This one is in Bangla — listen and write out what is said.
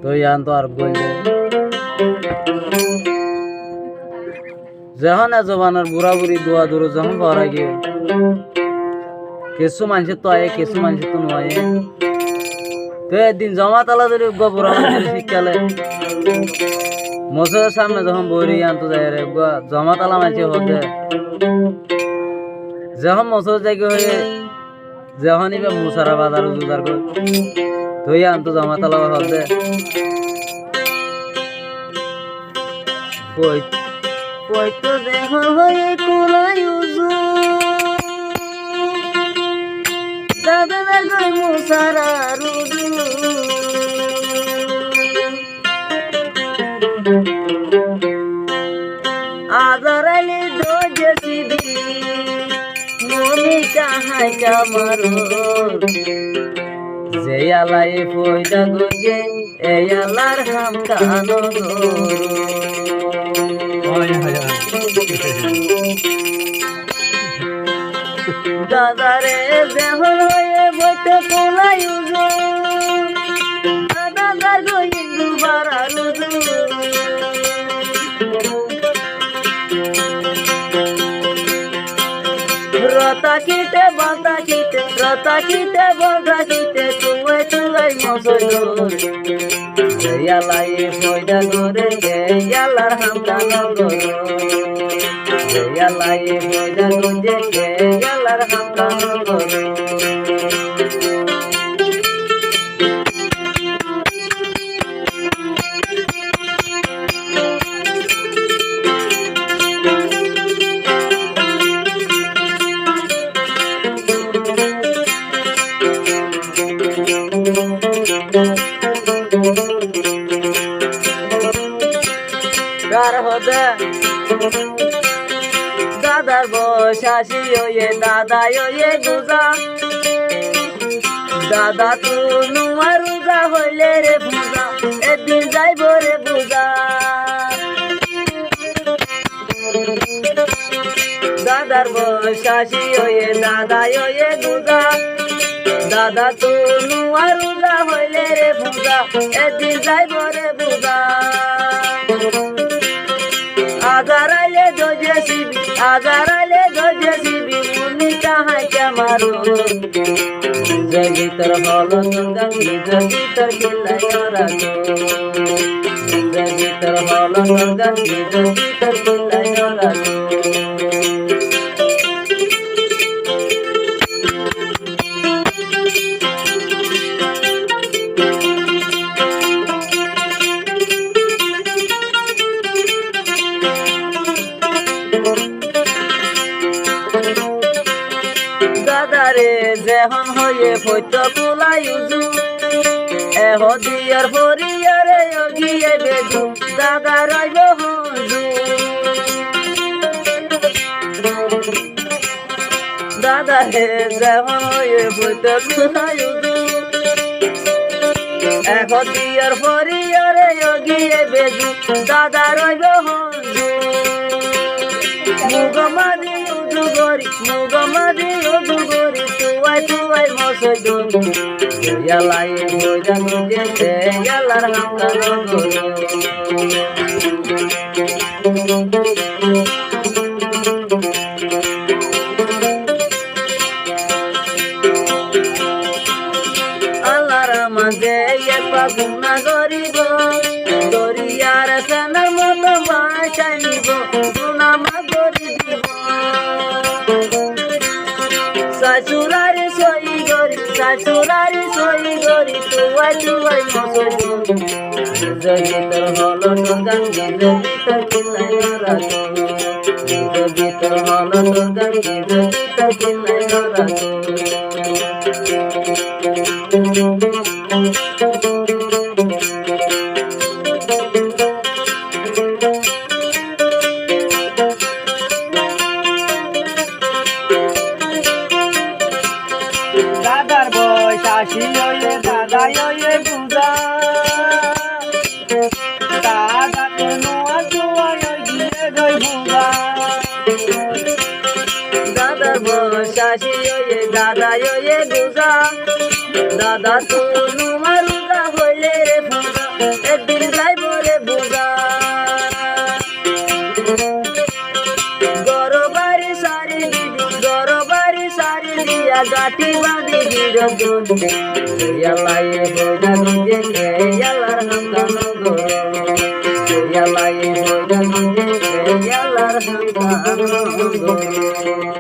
তো ইয়ান তো আর বললে যখন জবানের বুড়া বুড়ি দোয়া দূর যখন পড়া গিয়ে কিছু মানুষের তো আয়ে কিছু মানুষের তো নয় তো একদিন জমা তালা ধরে বুড়া মানুষের শিক্ষালে মসজিদের সামনে যখন বইরি আনতো যায় রে জমা তালা মানুষ হতে যখন মসজিদ জায়গা হয়ে যখন ইবে মুসারা বাজার জুজার করে তো আনতো জমা তালা হতে তো দেহ হয়ে কোলাই উজু দাদা গই মুসারা রুদু আজারালি দোজে সিদি মমি কাহাই কামারো যে আলাই ফয়দা গজে এই আলার হাম কানো দাদারে দেহল হয়ে বইতে কোলাই উজু দাদার গই দুবারা রুজু রতা কিতে বাতা কিতে বন্ধা কিতে তুই মসজিদ ইয়ালাই ফয়দা করে ইয়ালার হামটা নগর ইয়ালাই ফয়দা করে ইয়ালার হামটা নগর দাদার বসাসি ওয়ে দাদা ওয়ে গুজা দাদা তু নুয়ার রোজা হইলে রে পূজা একদিন যাইব রে পূজা দাদার বসাসি ওয়ে দাদা ওয়ে গুজা দাদা তু নুয়ার রোজা হইলে রে পূজা একদিন যাইব রে পূজা আজারাইলে দোজে সিবি মুনি কাহাই কামারো জগিতর হলো গঙ্গা জগিতর খেলাই রাখো জগিতর হলো গঙ্গা জগিতর খেলাই রাখো দাদারে যেহন হয়ে ফৈত কোলাই উজু এহ দিয়ার পরিয়ারে গিয়ে বেজু দাদা রইব হজু দাদারে যেহন হয়ে ফৈত কোলাই উজু এহ দিয়ার পরিয়ারে গিয়ে বেজু দাদা রইব হজু মুগমাদি উজু গরি তুয়াই মসজিদ ইয়ালাই মজা মুজে ইয়ালার হামকা নগর আল্লাহর মাঝে একবা গুণা করিব দরিয়ার ফেনার মতো বাসায় নিব গুণা মা করি দিব শাশুড়ারে সই গরি তুয়াই মসজিদ জগিতর হলো গঙ্গা জগিতর খেলাই রাখো জগিতর হলো গঙ্গা জগিতর খেলাই রাখো দাদার বয়সাসি ওয়ে দাদা ওয়ে বুঝা দাদা কোনো শাশি ওয়ে দাদা ওয়ে গুজা দাদা তুনু মারুজা হইলে রে ফুজা একদিন যাইব রে বুজা গরবারি সারি দিয়া গাঠি বাঁধি বিরজন ইয়ালাই হইয়া নিজে